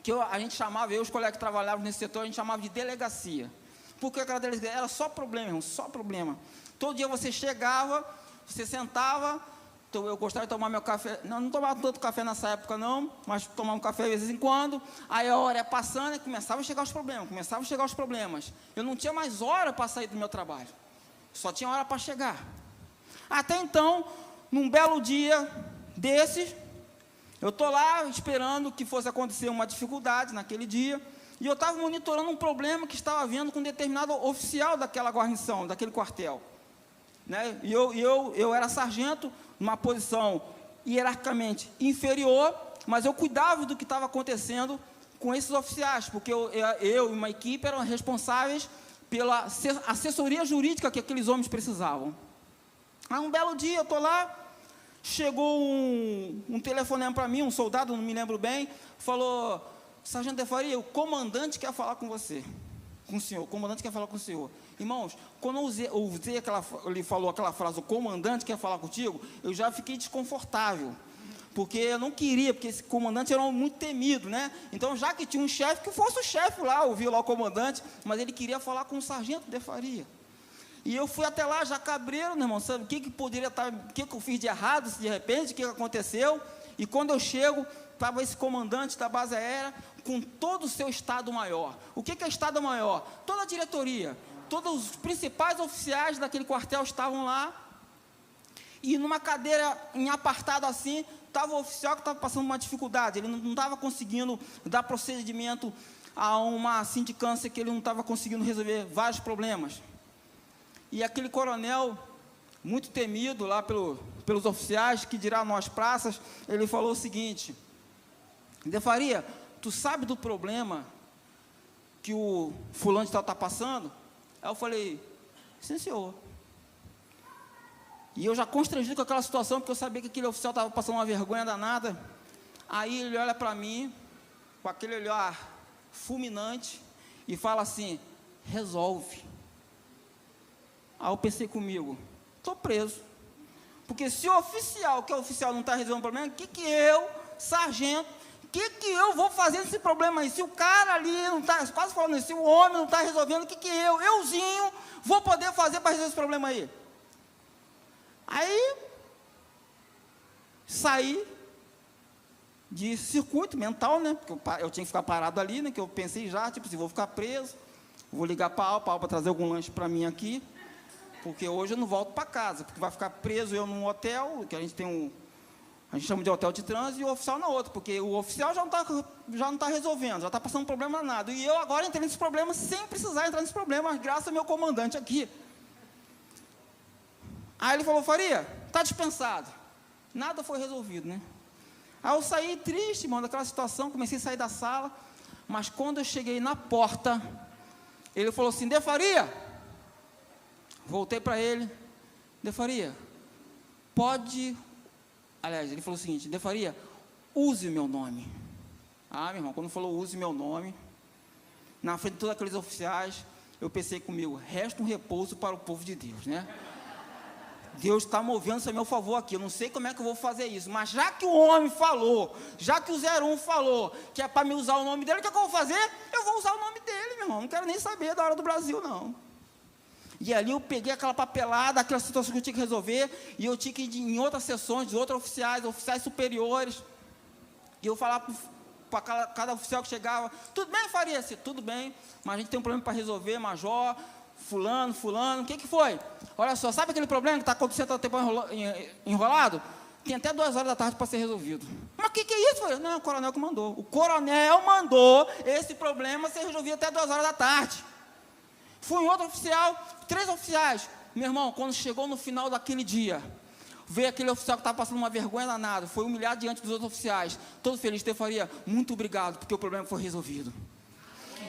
que a gente chamava, eu e os colegas que trabalhavam nesse setor, a gente chamava de delegacia. Por que aquela delegacia? Era só problema, irmão, só problema. Todo dia você chegava, você sentava, então eu gostava de tomar meu café, não tomava tanto café nessa época não, mas tomava um café de vez em quando, aí a hora ia passando e começava a chegar os problemas, eu não tinha mais hora para sair do meu trabalho, só tinha hora para chegar. Até então, num belo dia desses, eu estou lá esperando que fosse acontecer uma dificuldade naquele dia, e eu estava monitorando um problema que estava havendo com um determinado oficial daquela guarnição, daquele quartel, né? E eu era sargento, numa posição hierarquicamente inferior mas eu cuidava do que estava acontecendo com esses oficiais, porque eu e uma equipe eram responsáveis pela assessoria jurídica que aqueles homens precisavam. Aí um belo dia, eu estou lá, chegou um telefonema para mim, um soldado, não me lembro bem, falou: Sargento de Faria, o comandante quer falar com você, com o senhor, o comandante quer falar com o senhor. Irmãos, quando ele falou aquela frase, o comandante quer falar contigo, eu já fiquei desconfortável, porque eu não queria, porque esse comandante era muito temido, né? Então, já que tinha um chefe, que fosse o chefe lá, ouviu lá o comandante, mas ele queria falar com o Sargento de Faria. E eu fui até lá, já cabreiro, né, irmão, sabe o que poderia estar, o que eu fiz de errado, de repente, o que aconteceu? E quando eu chego, estava esse comandante da base aérea, com todo o seu Estado Maior. O que é Estado Maior? Toda a diretoria, todos os principais oficiais daquele quartel estavam lá, e numa cadeira em apartado assim, estava o oficial que estava passando uma dificuldade, ele não estava conseguindo dar procedimento a uma sindicância, que ele não estava conseguindo resolver vários problemas. E aquele coronel, muito temido lá pelos oficiais, que dirá nós praças, ele falou o seguinte: De Faria, tu sabe do problema que o fulano de tal está passando? Aí eu falei: sim, senhor. E eu já constrangido com aquela situação, porque eu sabia que aquele oficial estava passando uma vergonha danada. Aí ele olha para mim, com aquele olhar fulminante, e fala assim: resolve. Aí eu pensei comigo: estou preso. Porque se o oficial, que é oficial, não está resolvendo o problema, o que eu, sargento, o que eu vou fazer nesse problema aí? Se o cara ali não está, quase falando isso, se o homem não está resolvendo, o que euzinho, vou poder fazer para resolver esse problema aí? Aí, saí de circuito mental, né? Porque eu tinha que ficar parado ali, né? Que eu pensei já, tipo assim, vou ficar preso, vou ligar para a Alpa trazer algum lanche para mim aqui, porque hoje eu não volto para casa, porque vai ficar preso eu num hotel, que a gente tem a gente chama de hotel de trânsito, e o oficial na outra, porque o oficial já não está resolvendo, já está passando problema nada, e eu agora entrei nesse problema sem precisar entrar nesse problema, mas graças ao meu comandante aqui. Aí ele falou: Faria, está dispensado. Nada foi resolvido, né? Aí eu saí triste, irmão, daquela situação, comecei a sair da sala, mas quando eu cheguei na porta, ele falou assim: De Faria, voltei para ele: De Faria, pode... Aliás, ele falou o seguinte: De Faria, use o meu nome. Ah, meu irmão, quando falou use o meu nome, na frente de todos aqueles oficiais, eu pensei comigo: resta um repouso para o povo de Deus, né? Deus está movendo-se a meu favor aqui, eu não sei como é que eu vou fazer isso, mas já que o homem falou, já que o 01 falou, que é para me usar o nome dele, o que eu vou fazer? Eu vou usar o nome dele, meu irmão, não quero nem saber da hora do Brasil, não. E ali eu peguei aquela papelada, aquela situação que eu tinha que resolver, e eu tinha que ir em outras sessões, de outros oficiais superiores, e eu falava para cada oficial que chegava: tudo bem, Faria? Tudo bem, mas a gente tem um problema para resolver, major, fulano, o que foi? Olha só, sabe aquele problema que está acontecendo há tempo enrolado? Tem até 2 horas da tarde para ser resolvido. Mas o que é isso? Falei: não, o coronel que mandou. O coronel mandou esse problema ser resolvido até 2 horas da tarde. Fui em outro oficial, 3 oficiais. Meu irmão, quando chegou no final daquele dia, veio aquele oficial que estava passando uma vergonha danada, foi humilhado diante dos outros oficiais, todo feliz: De Faria, muito obrigado, porque o problema foi resolvido.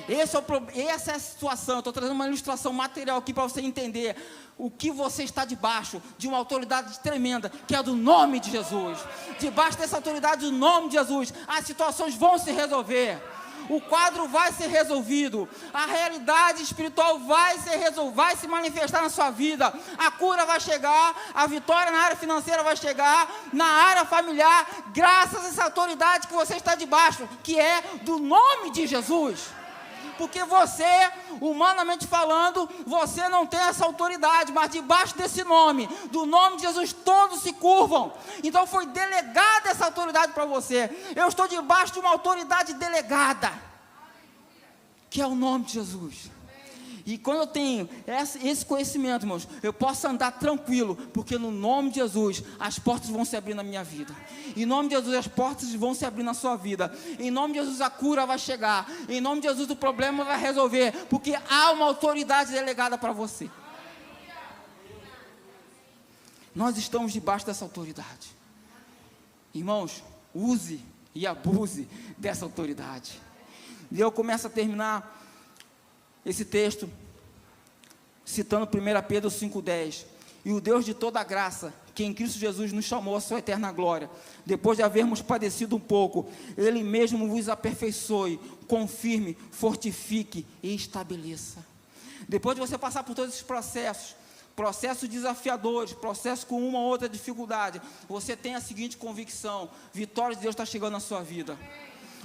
Essa é a situação. Eu estou trazendo uma ilustração material aqui para você entender o que você está debaixo de uma autoridade tremenda, que é do nome de Jesus. Debaixo dessa autoridade do nome de Jesus, as situações vão se resolver, o quadro vai ser resolvido, a realidade espiritual vai se manifestar na sua vida, a cura vai chegar, a vitória na área financeira vai chegar, na área familiar, graças a essa autoridade que você está debaixo, que é do nome de Jesus. Porque você, humanamente falando, você não tem essa autoridade, mas debaixo desse nome, do nome de Jesus, todos se curvam. Então foi delegada essa autoridade para você. Eu estou debaixo de uma autoridade delegada, que é o nome de Jesus. E quando eu tenho esse conhecimento, irmãos, eu posso andar tranquilo, porque no nome de Jesus, as portas vão se abrir na minha vida. Em nome de Jesus, as portas vão se abrir na sua vida. Em nome de Jesus, a cura vai chegar. Em nome de Jesus, o problema vai resolver, porque há uma autoridade delegada para você. Nós estamos debaixo dessa autoridade. Irmãos, use e abuse dessa autoridade. E eu começo a terminar esse texto citando 1 Pedro 5,10. E o Deus de toda a graça, que em Cristo Jesus nos chamou à sua eterna glória, depois de havermos padecido um pouco, Ele mesmo vos aperfeiçoe, confirme, fortifique e estabeleça. Depois de você passar por todos esses processos desafiadores, processos com uma ou outra dificuldade, você tem a seguinte convicção: vitória de Deus está chegando na sua vida.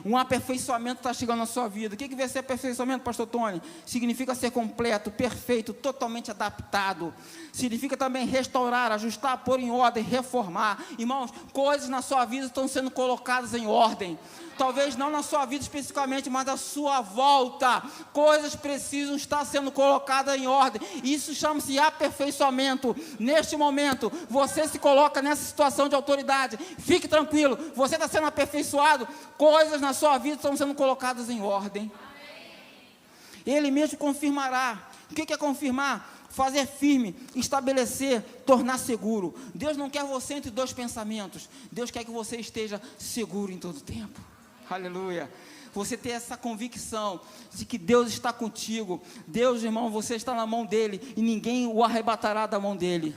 Um aperfeiçoamento está chegando na sua vida. O que vai ser aperfeiçoamento, pastor Tony? Significa ser completo, perfeito, totalmente adaptado. Significa também restaurar, ajustar, pôr em ordem, reformar. Irmãos, coisas na sua vida estão sendo colocadas em ordem. Talvez não na sua vida especificamente, mas à sua volta. Coisas precisam estar sendo colocadas em ordem. Isso chama-se aperfeiçoamento. Neste momento, você se coloca nessa situação de autoridade. Fique tranquilo, você está sendo aperfeiçoado. Coisas na sua vida estão sendo colocadas em ordem. Ele mesmo confirmará. O que é confirmar? Fazer firme, estabelecer, tornar seguro. Deus não quer você entre dois pensamentos. Deus quer que você esteja seguro em todo o tempo. Aleluia. Você ter essa convicção de que Deus está contigo. Deus, irmão, você está na mão dele e ninguém o arrebatará da mão dele.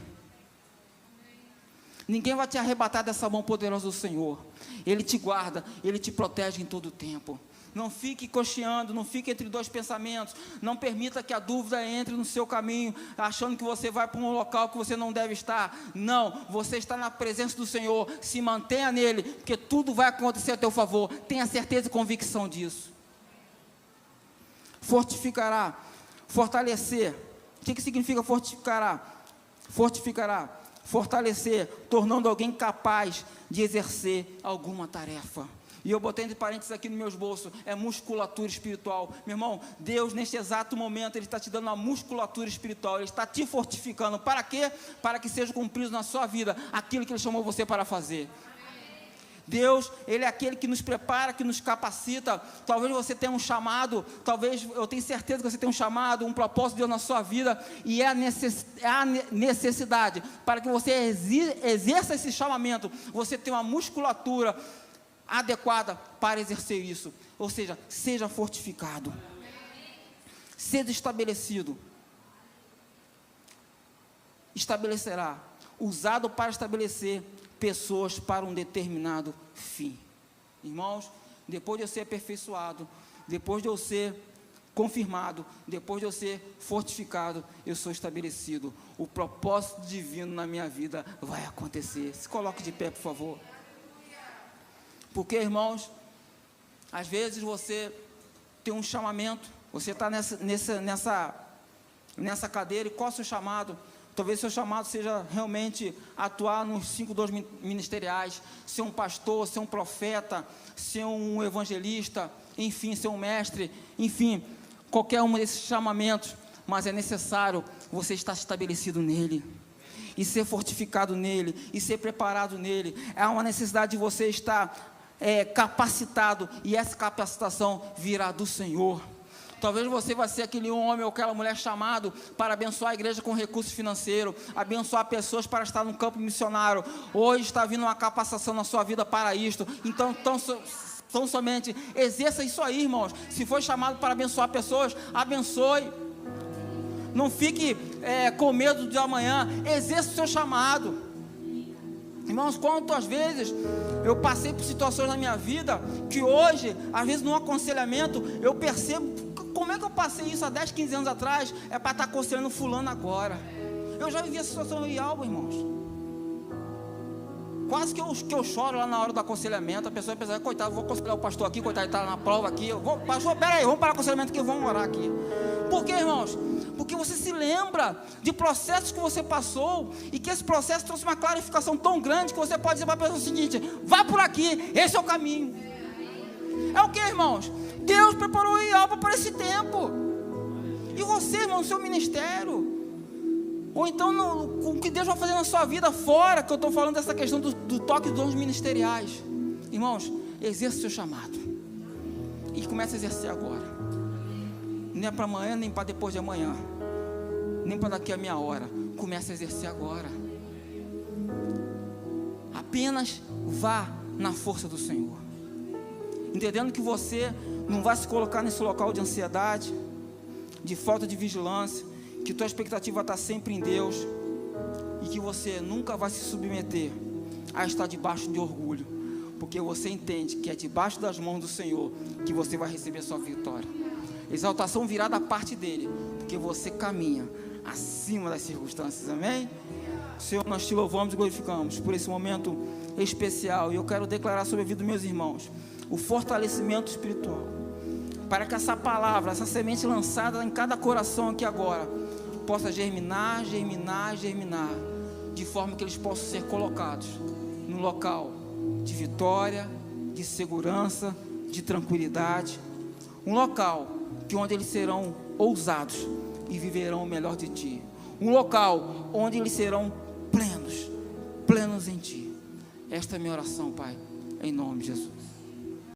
Ninguém vai te arrebatar dessa mão poderosa do Senhor. Ele te guarda, Ele te protege em todo o tempo. Não fique cocheando, não fique entre dois pensamentos. Não permita que a dúvida entre no seu caminho, achando que você vai para um local que você não deve estar. Não, você está na presença do Senhor. Se mantenha nele, porque tudo vai acontecer a teu favor. Tenha certeza e convicção disso. Fortificará, fortalecer. O que significa fortificará? Fortificará, fortalecer, tornando alguém capaz de exercer alguma tarefa. E eu botei entre parênteses aqui nos meus bolsos, é musculatura espiritual. Meu irmão, Deus neste exato momento, Ele está te dando uma musculatura espiritual, Ele está te fortificando. Para quê? Para que seja cumprido na sua vida aquilo que Ele chamou você para fazer. Deus, Ele é aquele que nos prepara, que nos capacita. Talvez você tenha um chamado, talvez, eu tenho certeza que você tem um chamado, um propósito de Deus na sua vida, e é a necessidade, para que você exerça esse chamamento, você tem uma musculatura adequada para exercer isso, ou seja, seja fortificado, seja estabelecido, estabelecerá, usado para estabelecer pessoas para um determinado fim. Irmãos, depois de eu ser aperfeiçoado, depois de eu ser confirmado, depois de eu ser fortificado, eu sou estabelecido. O propósito divino na minha vida vai acontecer. Se coloque de pé, por favor. Porque, irmãos, às vezes você tem um chamamento, você está nessa cadeira, e qual é o seu chamado? Talvez o seu chamado seja realmente atuar nos 5 dons ministeriais, ser um pastor, ser um profeta, ser um evangelista, enfim, ser um mestre, enfim, qualquer um desses chamamentos, mas é necessário você estar estabelecido nele, e ser fortificado nele, e ser preparado nele. É uma necessidade de você estar capacitado, e essa capacitação virá do Senhor. Talvez você vai ser aquele homem ou aquela mulher chamado para abençoar a igreja com recurso financeiro, abençoar pessoas para estar no campo missionário. Hoje está vindo uma capacitação na sua vida para isto. Então somente exerça isso aí, irmãos. Se for chamado para abençoar pessoas, abençoe. Não fique com medo de amanhã. Exerça o seu chamado. Irmãos, quantas vezes eu passei por situações na minha vida que hoje, às vezes no aconselhamento, eu percebo como é que eu passei isso há 10, 15 anos atrás, é para estar aconselhando fulano agora. Eu já vivi essa situação em algo, irmãos. Quase que eu choro lá na hora do aconselhamento. A pessoa pensa, coitado, vou aconselhar o pastor aqui, coitado, ele está na prova aqui. Pastor, peraí, vamos para o aconselhamento aqui, vamos orar aqui. Por quê, irmãos? Porque você se lembra de processos que você passou, e que esse processo trouxe uma clarificação tão grande, que você pode dizer para a pessoa o seguinte: vá por aqui, esse é o caminho. É o que, irmãos? Deus preparou algo para esse tempo. E você, irmão, no seu ministério, ou então o que Deus vai fazer na sua vida fora, que eu estou falando dessa questão do toque dos dons ministeriais. Irmãos, exerça o seu chamado, e comece a exercer agora. Não é para amanhã, nem para depois de amanhã, nem para daqui a meia hora. Comece a exercer agora. Apenas vá na força do Senhor. entendendo que você não vai se colocar nesse local de ansiedade, de falta de vigilância, que tua expectativa está sempre em Deus, e que você nunca vai se submeter a estar debaixo de orgulho, porque você entende que é debaixo das mãos do Senhor que você vai receber sua vitória. Exaltação virá da parte dele, porque você caminha acima das circunstâncias, amém? Senhor, nós te louvamos e glorificamos por esse momento especial, e eu quero declarar sobre a vida dos meus irmãos o fortalecimento espiritual, para que essa palavra, essa semente lançada em cada coração aqui agora, possa germinar, germinar, germinar, de forma que eles possam ser colocados num local de vitória, de segurança, de tranquilidade, um local que onde eles serão ousados e viverão o melhor de ti, um local onde eles serão plenos em ti. Esta é a minha oração, Pai, em nome de Jesus.